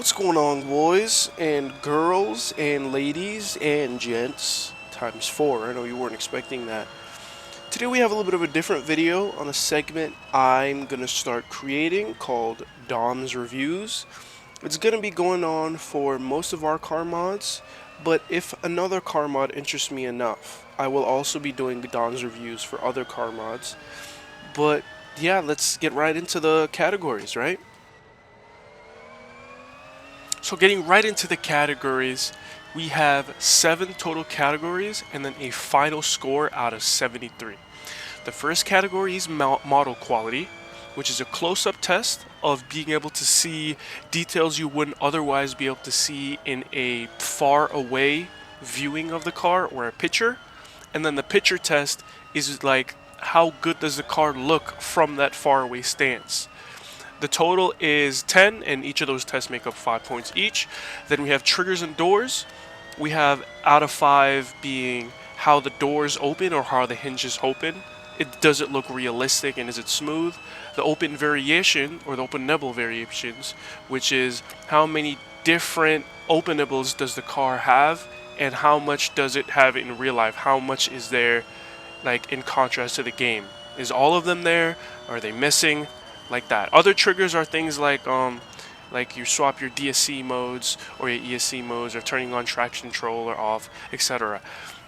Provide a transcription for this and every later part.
What's going on, boys and girls and ladies and gents? Times four. I know you weren't expecting that. Today we have a little bit of a different video on a segment I'm gonna start creating called Dom's Reviews. It's gonna be going on for most of our car mods, but if another car mod interests me enough, I will also be doing Dom's reviews for other car mods. But yeah, let's get right into the categories, right? So getting right into the categories, we have 7 total categories and then a final score out of 73. The first category is model quality, which is a close-up test of being able to see details you wouldn't otherwise be able to see in a far away viewing of the car or a picture. And then the picture test is like how good does the car look from that far away stance. The total is 10, and each of those tests make up 5 points each. Then we have triggers and doors. We have out of 5 being how the doors open or how the hinges open. Does it look realistic and is it smooth? The open variation or the open nibble variations, which is how many different open nibbles does the car have and how much does it have in real life? How much is there like in contrast to the game? Is all of them there? Are they missing? Like that. Other triggers are things like you swap your DSC modes or your ESC modes or turning on traction control or off, etc.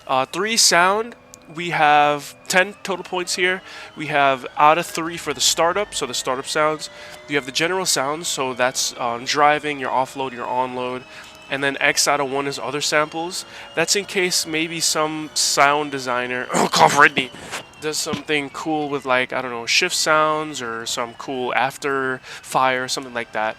3 sound, we have 10 total points here. We have out of 3 for the startup, so the startup sounds. You have the general sounds, so that's driving, your offload, your onload. And then X out of 1 is other samples. That's in case maybe some sound designer, oh, call Brittany, does something cool with like, I don't know, shift sounds or some cool after fire, something like that.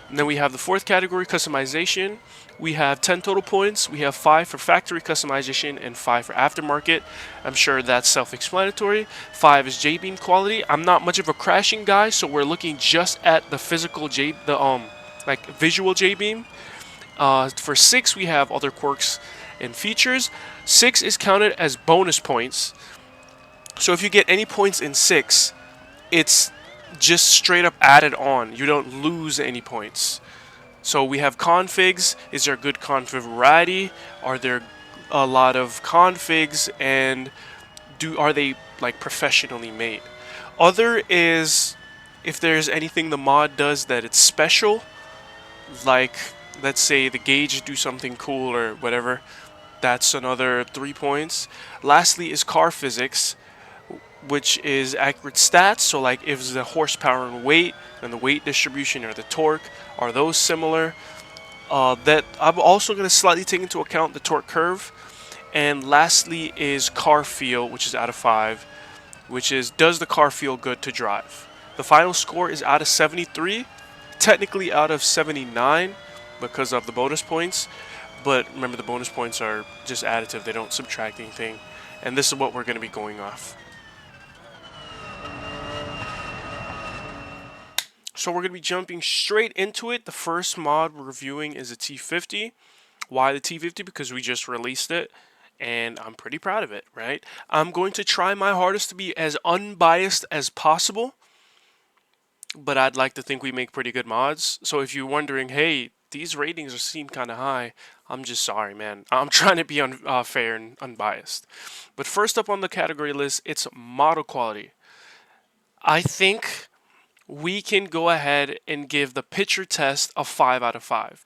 And then we have the fourth category, customization. We have 10 total points. We have 5 for factory customization and 5 for aftermarket. I'm sure that's self-explanatory. 5 is Jbeam quality. I'm not much of a crashing guy, so we're looking just at the physical like visual Jbeam. For 6, we have other quirks and features. 6 is counted as bonus points. So if you get any points in 6, it's just straight up added on. You don't lose any points. So we have configs. Is there a good config variety? Are there a lot of configs, and are they like professionally made? Other is if there's anything the mod does that it's special, like let's say the gauge do something cool or whatever. That's another 3 points. Lastly is car physics, which is accurate stats. So like if the horsepower and the weight distribution or the torque, are those similar? That I'm also going to slightly take into account the torque curve. And lastly is car feel, which is out of 5, which is does the car feel good to drive? The final score is out of 73, technically out of 79 because of the bonus points. But remember, the bonus points are just additive, they don't subtract anything. And this is what we're going to be going off. So we're going to be jumping straight into it. The first mod we're reviewing is a T.50. Why the T.50? Because we just released it, and I'm pretty proud of it, right? I'm going to try my hardest to be as unbiased as possible, but I'd like to think we make pretty good mods. So if you're wondering, hey, these ratings seem kind of high, I'm just sorry, man. I'm trying to be fair and unbiased. But first up on the category list, it's model quality. I think we can go ahead and give the picture test a 5 out of 5.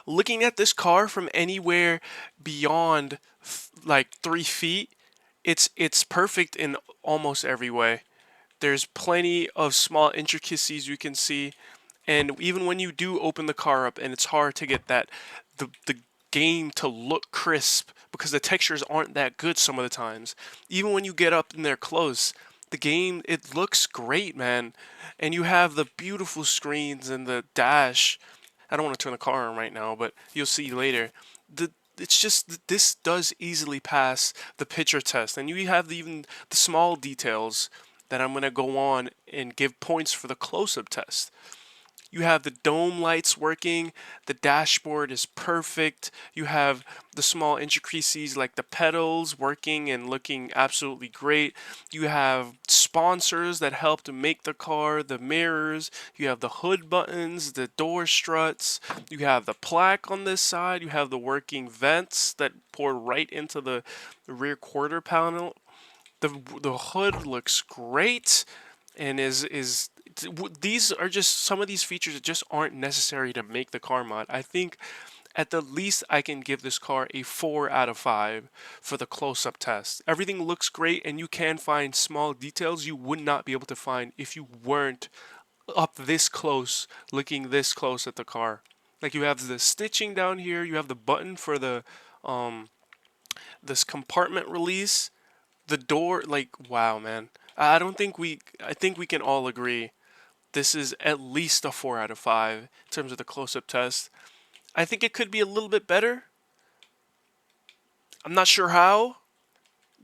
Looking at this car from anywhere beyond like 3 feet, it's perfect in almost every way. There's plenty of small intricacies you can see, and even when you do open the car up, and it's hard to get the game to look crisp because the textures aren't that good some of the times. Even when you get up in there close, the game, it looks great, man. And you have the beautiful screens and the dash. I don't want to turn the car on right now, but you'll see later. It's just this does easily pass the picture test, and you have even the small details that I'm going to go on and give points for the close-up test. You have the dome lights working, the dashboard is perfect, you have the small intricacies like the pedals working and looking absolutely great, you have sponsors that help to make the car, the mirrors, you have the hood buttons, the door struts, you have the plaque on this side, you have the working vents that pour right into the rear quarter panel. The hood looks great and these are just some of these features that just aren't necessary to make the car mod. I think at the least I can give this car a 4 out of 5 for the close-up test. Everything looks great and you can find small details you would not be able to find if you weren't up this close, looking this close at the car. Like you have the stitching down here, you have the button for the this compartment release, the door, like wow, man. I think we can all agree this is at least a 4 out of 5 in terms of the close-up test. I think it could be a little bit better. I'm not sure how,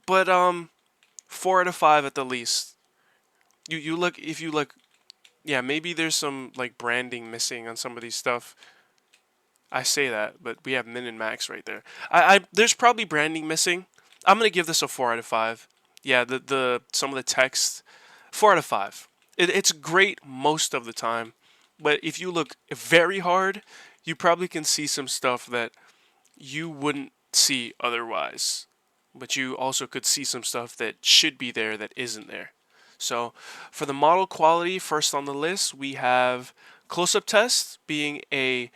but 4 out of 5 at the least. You look, if you look, yeah, maybe there's some like branding missing on some of these stuff. I say that, but we have min and max right there. There's probably branding missing. I'm gonna give this a 4 out of 5. Yeah, the some of the text, 4 out of 5. It's great most of the time, but if you look very hard, you probably can see some stuff that you wouldn't see otherwise. But you also could see some stuff that should be there that isn't there. So for the model quality, first on the list, we have close-up test being a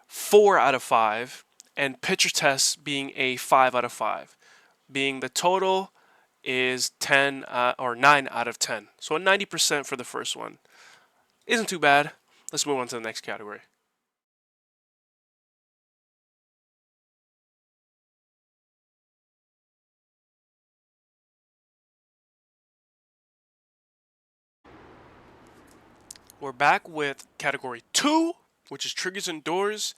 4 out of 5 and picture test being a 5 out of 5, being the total is 10 or 9 out of 10. So a 90% for the first one. Isn't too bad. Let's move on to the next category. We're back with category 2, which is triggers and doors.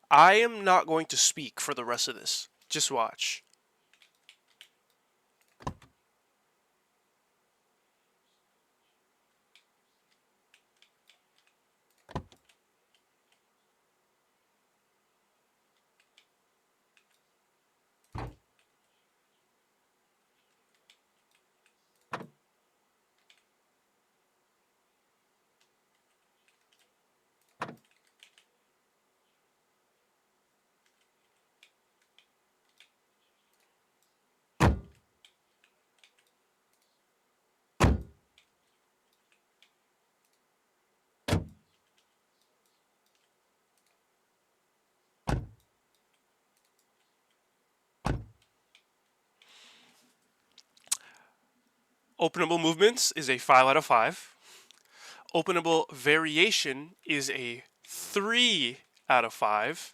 I am not going to speak for the rest of this. Just watch. Openable movements is a 5 out of 5. Openable variation is a 3 out of 5.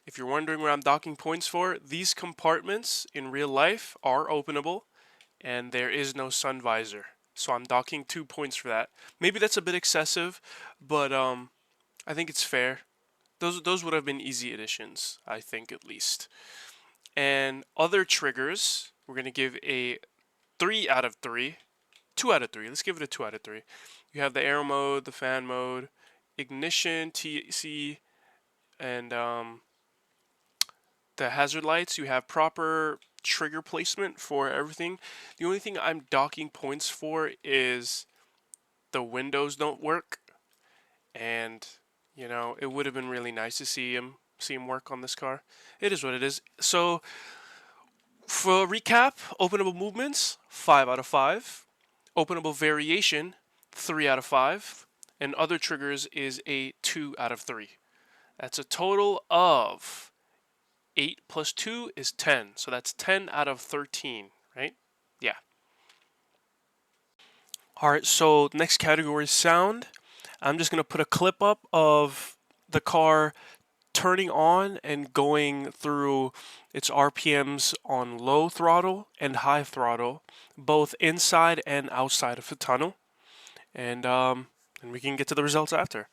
If you're wondering where I'm docking points for, these compartments in real life are openable and there is no sun visor. So I'm docking 2 points for that. Maybe that's a bit excessive, but I think it's fair. Those would have been easy additions, I think at least. And other triggers, we're going to give a 3 out of 3. 2 out of 3. Let's give it a 2 out of 3. You have the aero mode, the fan mode, ignition, TC, and the hazard lights. You have proper trigger placement for everything. The only thing I'm docking points for is the windows don't work, and you know it would have been really nice to see him work on this car. It is what it is. So for a recap, openable movements 5 out of 5, openable variation 3 out of 5, and other triggers is a 2 out of 3. That's a total of 8 plus 2 is 10. So that's 10 out of 13, right? Yeah. Alright, so next category is sound. I'm just going to put a clip up of the car turning on and going through its RPMs on low throttle and high throttle, both inside and outside of the tunnel. And we can get to the results after.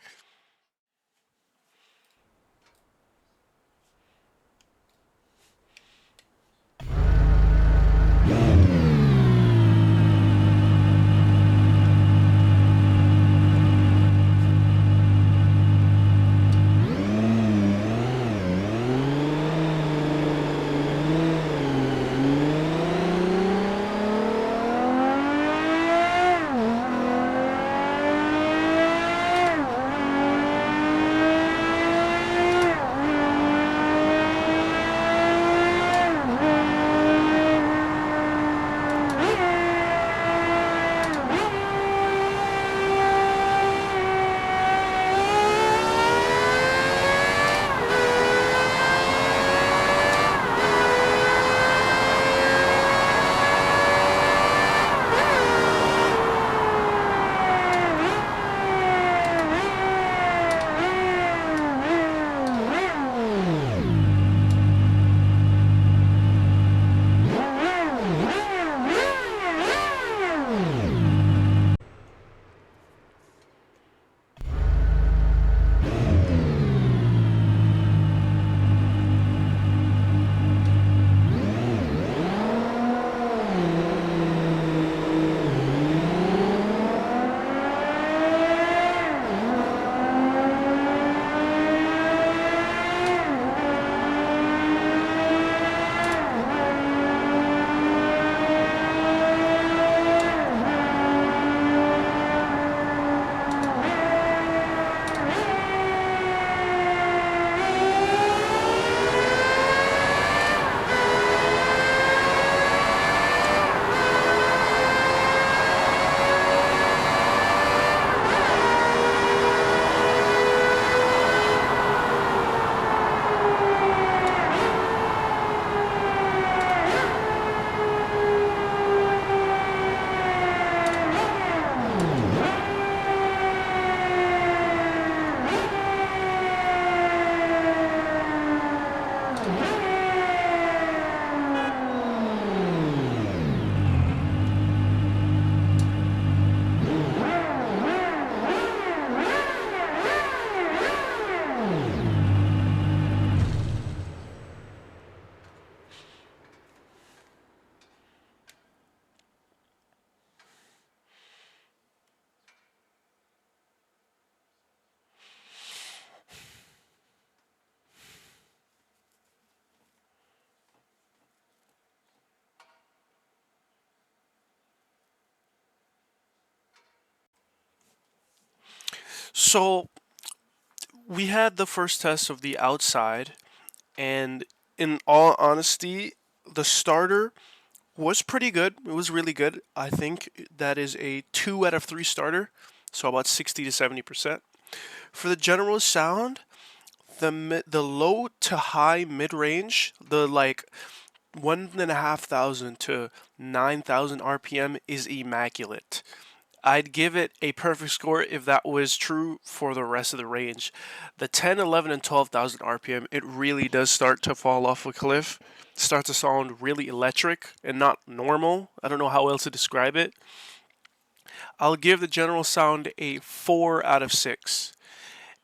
So we had the first test of the outside, and in all honesty, the starter was pretty good. It was really good. I think that is a 2 out of 3 starter, so about 60 to 70%. For the general sound, the low to high mid range, the like 1,500 to 9,000 RPM is immaculate. I'd give it a perfect score if that was true for the rest of the range. The 10, 11, and 12,000 RPM, it really does start to fall off a cliff. It starts to sound really electric and not normal. I don't know how else to describe it. I'll give the general sound a 4 out of 6.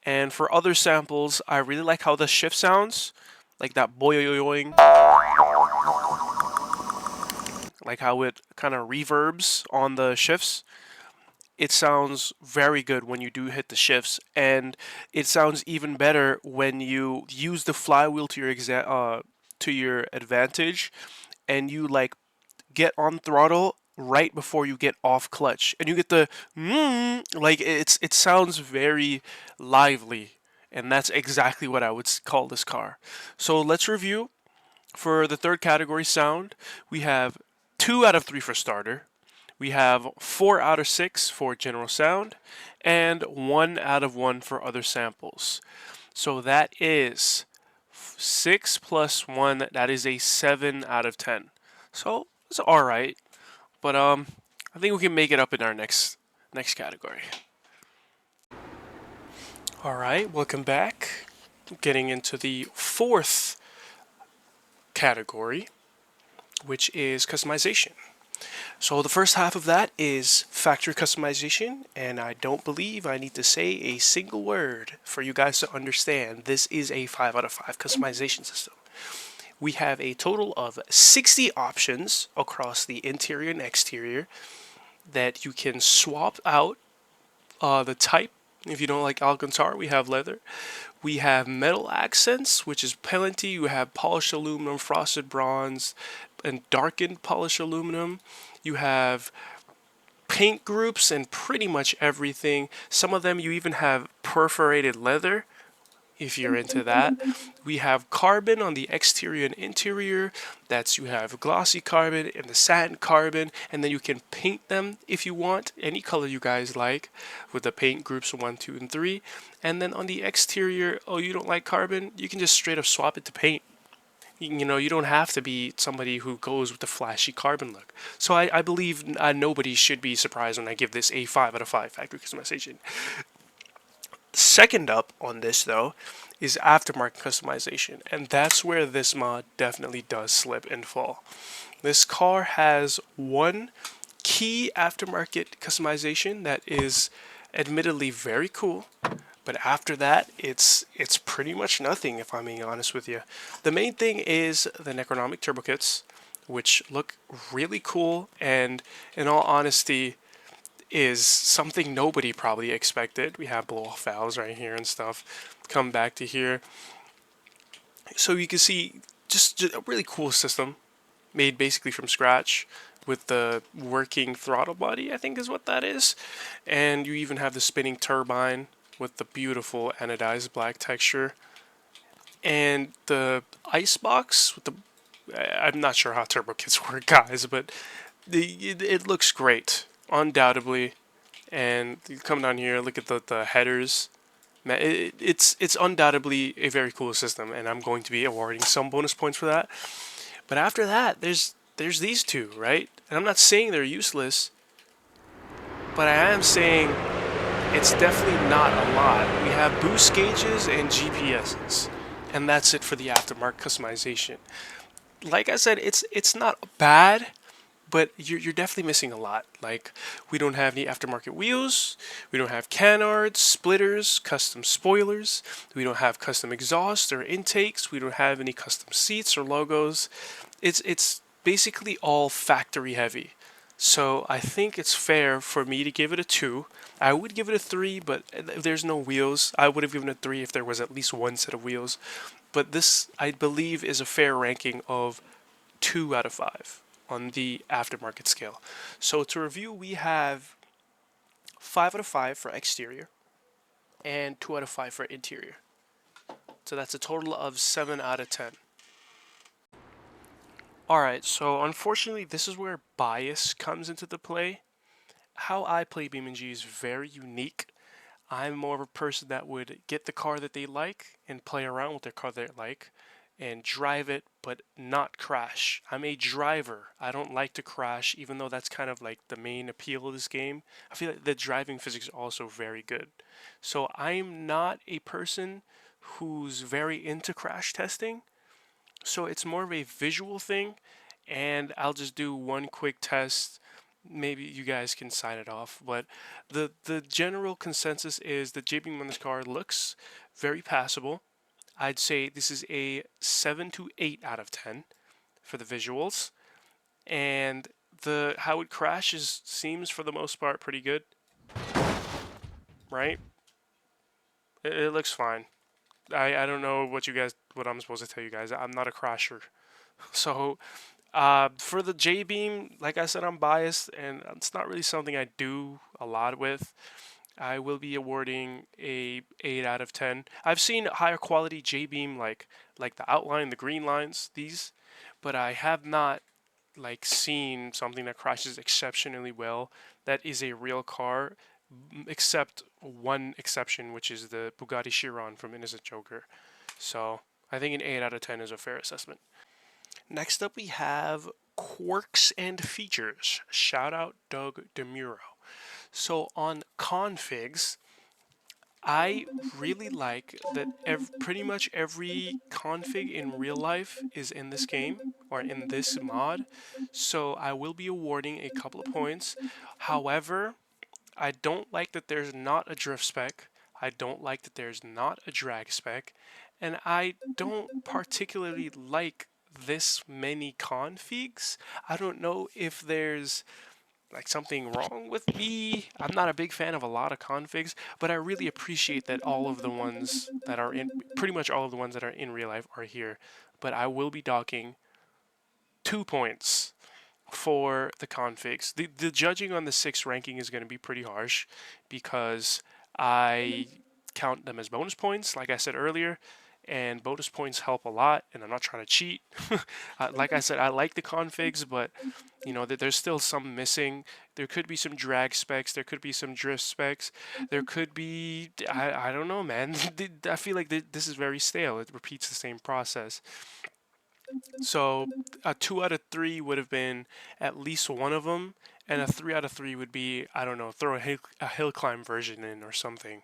And for other samples, I really like how the shift sounds, like that boing, like how it kind of reverbs on the shifts. It sounds very good when you do hit the shifts, and it sounds even better when you use the flywheel to your advantage, and you like get on throttle right before you get off clutch, and you get the like it sounds very lively, and that's exactly what I would call this car. So let's review. For the third category, sound, we have 2 out of 3 for starter. We have 4 out of 6 for general sound, and 1 out of 1 for other samples. So that is 6 plus 1, that is a 7 out of 10. So it's alright, but I think we can make it up in our next category. Alright, welcome back. Getting into the fourth category, which is customization. So the first half of that is factory customization, and I don't believe I need to say a single word for you guys to understand. This is a 5 out of 5 customization system. We have a total of 60 options across the interior and exterior that you can swap out the type. If you don't like Alcantara, we have leather. We have metal accents, which is plenty. You have polished aluminum, frosted bronze, and darkened polished aluminum. You have paint groups and pretty much everything. Some of them you even have perforated leather, if you're into that. We have carbon on the exterior and interior. You have glossy carbon and the satin carbon, and then you can paint them if you want, any color you guys like, with the paint groups 1, 2, and 3. And then on the exterior, oh, you don't like carbon? You can just straight up swap it to paint. You know, you don't have to be somebody who goes with the flashy carbon look. So I believe nobody should be surprised when I give this a 5 out of 5 factory customization. Second up on this, though, is aftermarket customization, and that's where this mod definitely does slip and fall. This car has one key aftermarket customization that is admittedly very cool, but after that, it's pretty much nothing, if I'm being honest with you. The main thing is the Necronomic turbo kits, which look really cool, and in all honesty, is something nobody probably expected. We have blow-off valves right here and stuff. Come back to here. So you can see just a really cool system made basically from scratch with the working throttle body, I think is what that is. And you even have the spinning turbine with the beautiful anodized black texture. And the ice box with the... I'm not sure how turbo kits work, guys, but it looks great. Undoubtedly. And you come down here, look at the headers. Man, it's undoubtedly a very cool system, and I'm going to be awarding some bonus points for that. But after that, there's these two, right? And I'm not saying they're useless, but I am saying it's definitely not a lot. We have boost gauges and GPSs, and that's it for the aftermarket customization. Like I said, it's not bad, but you're definitely missing a lot. Like, we don't have any aftermarket wheels, we don't have canards, splitters, custom spoilers, we don't have custom exhaust or intakes, we don't have any custom seats or logos. It's basically all factory heavy. So I think it's fair for me to give it a 2. I would give it a 3, but if there's no wheels, I would have given it a 3 if there was at least one set of wheels. But this, I believe, is a fair ranking of 2 out of 5 on the aftermarket scale. So to review, we have 5 out of 5 for exterior, and 2 out of 5 for interior. So that's a total of 7 out of 10. Alright, so unfortunately this is where bias comes into the play. How I play BeamNG is very unique. I'm more of a person that would get the car that they like and play around with their car they like and drive it but not crash. I'm a driver. I don't like to crash, even though that's kind of like the main appeal of this game. I feel like the driving physics are also very good. So I'm not a person who's very into crash testing. So it's more of a visual thing, and I'll just do one quick test. Maybe you guys can sign it off, but the general consensus is that Jbeam on this car looks very passable. I'd say this is a 7 to 8 out of 10 for the visuals, and the how it crashes seems for the most part pretty good, right? It looks fine. I don't know what I'm supposed to tell you guys. I'm not a crasher. So for the Jbeam, like I said, I'm biased, and it's not really something I do a lot with. I will be awarding a 8 out of 10. I've seen higher quality Jbeam like the outline, the green lines, these, but I have not like seen something that crashes exceptionally well. That is a real car, except one exception, which is the Bugatti Chiron from Innocent Joker. So I think an 8 out of 10 is a fair assessment. Next up, we have Quirks and Features. Shout out Doug DeMuro. So on configs, I really like that pretty much every config in real life is in this game or in this mod. So I will be awarding a couple of points. However, I don't like that there's not a drift spec. I don't like that there's not a drag spec. And I don't particularly like this many configs. I don't know if there's like something wrong with me. I'm not a big fan of a lot of configs, but I really appreciate that all of the ones that are in, pretty much all of the ones that are in real life are here. But I will be docking 2 points for the configs. The judging on the 6 ranking is going to be pretty harsh because I count them as bonus points, like I said earlier, and bonus points help a lot, and I'm not trying to cheat. Like I said, I like the configs, but you know, there's still some missing. There could be some drag specs, there could be some drift specs, there could be, I don't know, man. I feel like this is very stale. It repeats the same process. So a 2 out of 3 would have been at least one of them, and a 3 out of 3 would be, I don't know, throw a hill climb version in or something.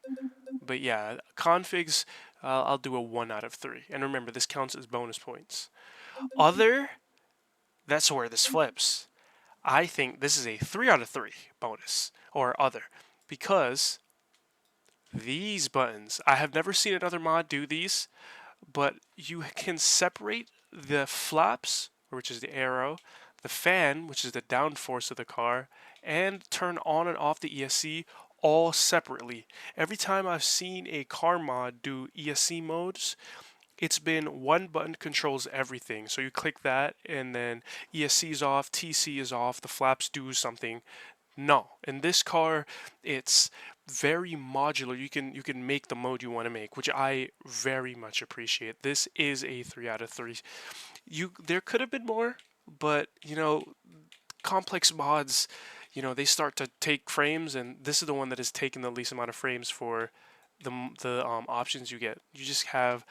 But yeah, configs, I'll do a 1 out of 3. And remember, this counts as bonus points. Other, that's where this flips. I think this is a 3 out of 3 bonus, or other, because these buttons, I have never seen another mod do these, but you can separate the flaps, which is the arrow, the fan, which is the downforce of the car, and turn on and off the ESC all separately. Every time I've seen a car mod do ESC modes, it's been one button controls everything. So you click that and then ESC is off, TC is off, the flaps do something. No, in this car, it's very modular. You can make the mode you want to make, which I very much appreciate. This is a 3 out of 3. There could have been more, but you know, complex mods, you know, they start to take frames, and this is the one that has taken the least amount of frames for the options you get. You just have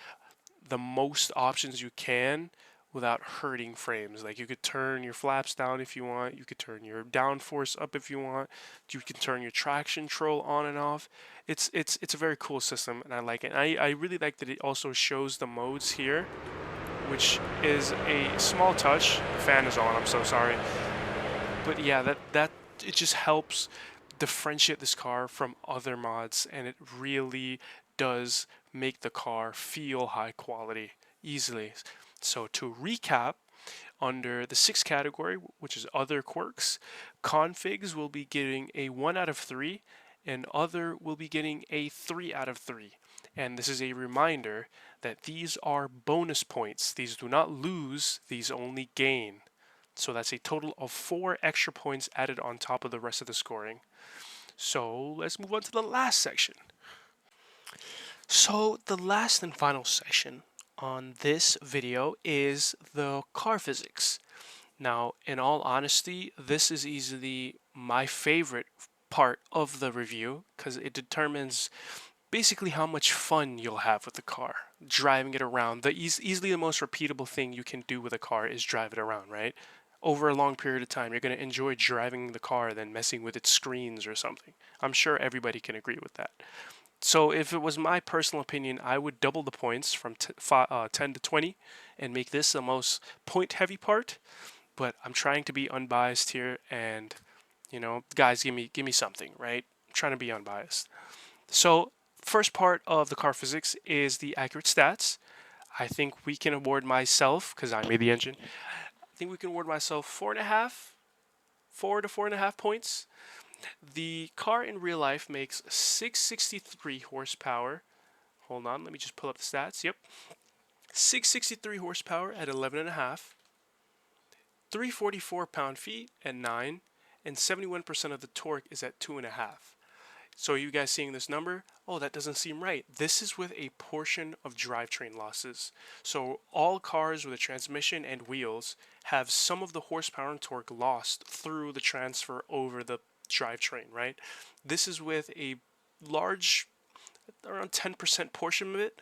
the most options you can without hurting frames. Like you could turn your flaps down if you want, you could turn your downforce up if you want, you can turn your traction control on and off. It's a very cool system, and I like it. And I really like that it also shows the modes here, which is a small touch. The fan is on, I'm so sorry. But yeah, that it just helps differentiate this car from other mods, and it really does make the car feel high quality easily. So to recap, under the 6th category, which is other quirks, configs will be getting a 1 out of 3, and other will be getting a 3 out of 3. And this is a reminder that these are bonus points. These do not lose, these only gain. So that's a total of 4 extra points added on top of the rest of the scoring. So let's move on to the last section. So the last and final section on this video is the car physics. Now, in all honesty, this is easily my favorite part of the review because it determines basically how much fun you'll have with the car, driving it around. Easily the most repeatable thing you can do with a car is drive it around, right? Over a long period of time, you're going to enjoy driving the car than messing with its screens or something. I'm sure everybody can agree with that. So if it was my personal opinion, I would double the points from 10 to 20 and make this the most point heavy part. But I'm trying to be unbiased here, and guys, give me something, right? I'm trying to be unbiased. So first part of the car physics is the accurate stats. I think we can award myself, because I made the engine, I think we can award myself 4.5, 4 to 4.5 points. The car in real life makes 663 horsepower. Hold on, let me just pull up the stats. Yep. 663 horsepower at 11.5, 344 pound-feet at 9, and 71% of the torque is at 2.5. So are you guys seeing this number? Oh, that doesn't seem right. This is with a portion of drivetrain losses. So all cars with a transmission and wheels have some of the horsepower and torque lost through the transfer over the drivetrain, right? This is with a large, around 10% portion of it.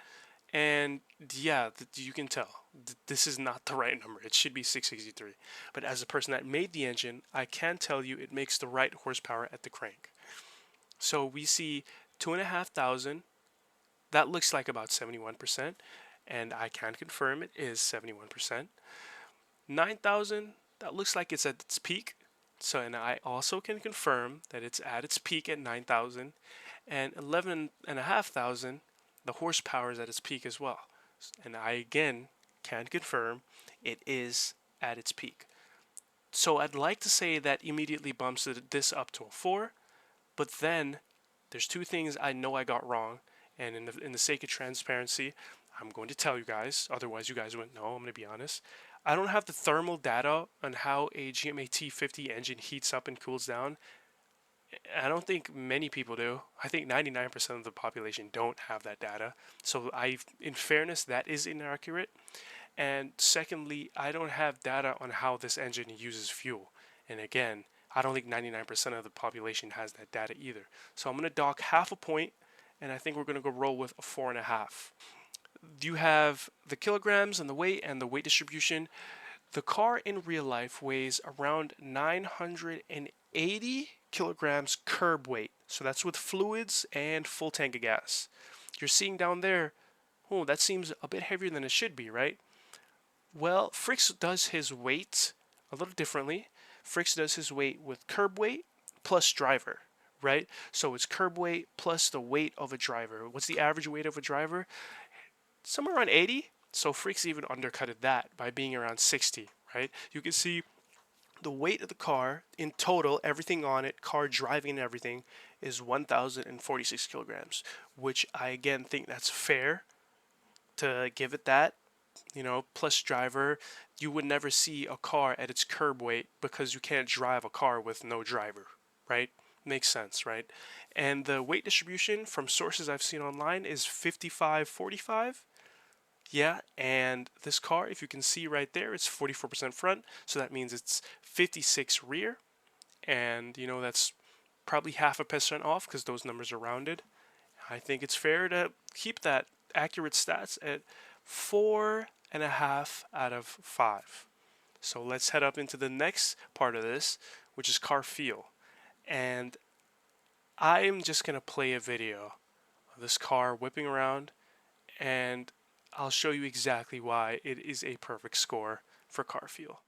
And yeah, you can tell this is not the right number. It should be 663. But as a person that made the engine, I can tell you it makes the right horsepower at the crank. So we see 2,500. That looks like about 71%, and I can confirm it is 71%. 9,000. That looks like it's at its peak. So, and I also can confirm that it's at its peak at 9,000, and 11,500. The horsepower is at its peak as well. And I again can confirm it is at its peak. So I'd like to say that immediately bumps this up to a 4. But then there's two things I know I got wrong, and in the sake of transparency, I'm going to tell you guys, otherwise you guys wouldn't know. I'm going to be honest. I don't have the thermal data on how a GMA T.50 engine heats up and cools down. I don't think many people do. I think 99% of the population don't have that data. So in fairness, that is inaccurate. And secondly, I don't have data on how this engine uses fuel. And again, I don't think 99% of the population has that data either. So I'm going to dock half a point, and I think we're going to go roll with a 4.5. You have the kilograms and the weight distribution. The car in real life weighs around 980 kilograms curb weight. So that's with fluids and full tank of gas. You're seeing down there, oh, that seems a bit heavier than it should be, right? Well, Fricks does his weight a little differently. Fricks does his weight with curb weight plus driver, right? So it's curb weight plus the weight of a driver. What's the average weight of a driver? Somewhere around 80. So Fricks even undercutted that by being around 60, right? You can see the weight of the car in total, everything on it, car driving and everything, is 1,046 kilograms, which I again think that's fair to give it that. Plus driver, you would never see a car at its curb weight because you can't drive a car with no driver, right? Makes sense, right? And the weight distribution from sources I've seen online is 55-45. Yeah, and this car, if you can see right there, it's 44% front, so that means it's 56 rear, and that's probably 0.5% off because those numbers are rounded. I think it's fair to keep that accurate stats at 4.5 out of 5. So let's head up into the next part of this, which is car feel. And I'm just going to play a video of this car whipping around, and I'll show you exactly why it is a perfect score for car feel.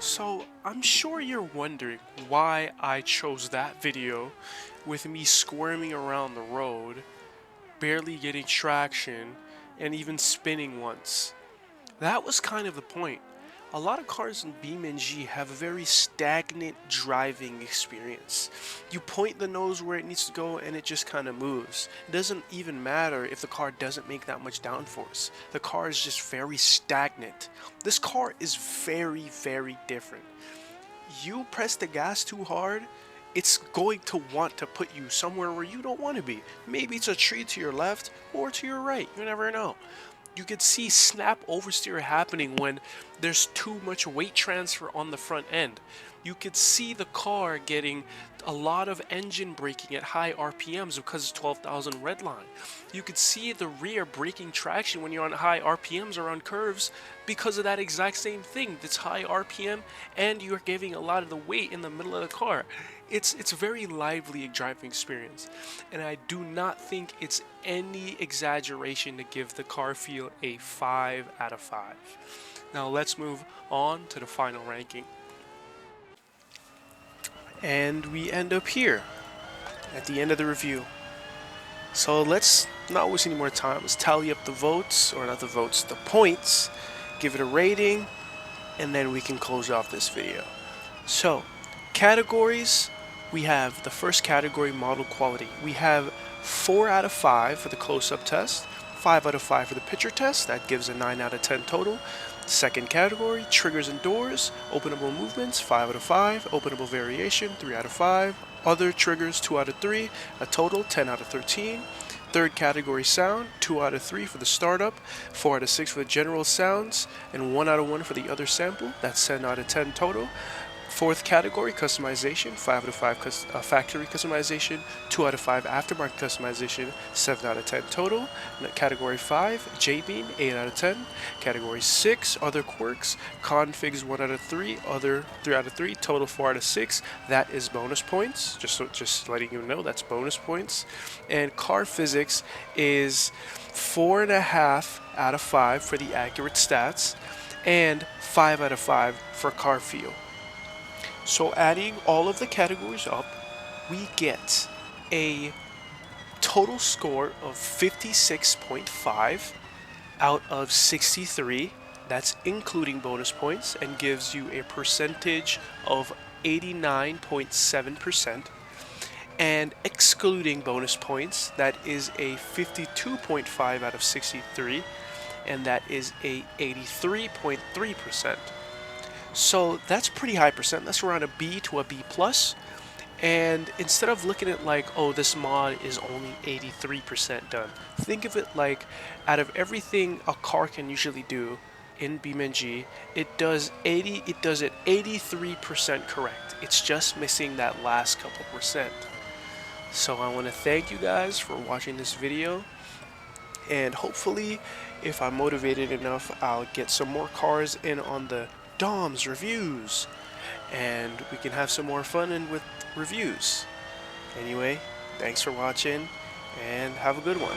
So I'm sure you're wondering why I chose that video with me squirming around the road, barely getting traction, and even spinning once. That was kind of the point. A lot of cars in BeamNG have a very stagnant driving experience. You point the nose where it needs to go and it just kind of moves. It doesn't even matter if the car doesn't make that much downforce. The car is just very stagnant. This car is very, very different. You press the gas too hard, it's going to want to put you somewhere where you don't want to be. Maybe it's a tree to your left or to your right. You never know. You could see snap oversteer happening when there's too much weight transfer on the front end. You could see the car getting a lot of engine braking at high RPMs because it's 12,000 redline. You could see the rear braking traction when you're on high RPMs or on curves because of that exact same thing. That's high RPM and you're giving a lot of the weight in the middle of the car. It's a very lively driving experience, and I do not think it's any exaggeration to give the car feel a 5 out of 5. Now let's move on to the final ranking. And we end up here at the end of the review. So let's not waste any more time. Let's tally up the votes, or not the votes, the points, give it a rating, and then we can close off this video. So, categories, we have the first category, model quality. We have 4 out of 5 for the close-up test, 5 out of 5 for the picture test, that gives a 9 out of 10 total. Second category, triggers and doors, openable movements, 5 out of 5, openable variation, 3 out of 5, other triggers, 2 out of 3, a total 10 out of 13. Third category, sound, 2 out of 3 for the startup, 4 out of 6 for the general sounds, and 1 out of 1 for the other sample, that's 10 out of 10 total. Fourth category, customization, 5 out of 5 factory customization, 2 out of 5 aftermarket customization, 7 out of 10 total. Category 5, Jbeam, 8 out of 10. Category 6, other quirks, configs 1 out of 3, other 3 out of 3, total 4 out of 6. That is bonus points, just letting you know that's bonus points. And car physics is 4.5 out of 5 for the accurate stats, and 5 out of 5 for car feel. So adding all of the categories up, we get a total score of 56.5 out of 63. That's including bonus points, and gives you a percentage of 89.7%. And excluding bonus points, that is a 52.5 out of 63, and that is a 83.3%. So that's pretty high percent. That's around a B to a B plus. And instead of looking at like, oh, this mod is only 83% done, think of it like out of everything a car can usually do in BeamNG, it does it 83% correct. It's just missing that last couple percent. So I want to thank you guys for watching this video, and hopefully if I'm motivated enough, I'll get some more cars in on the Dom's reviews, and we can have some more fun with reviews. Anyway, thanks for watching, and have a good one.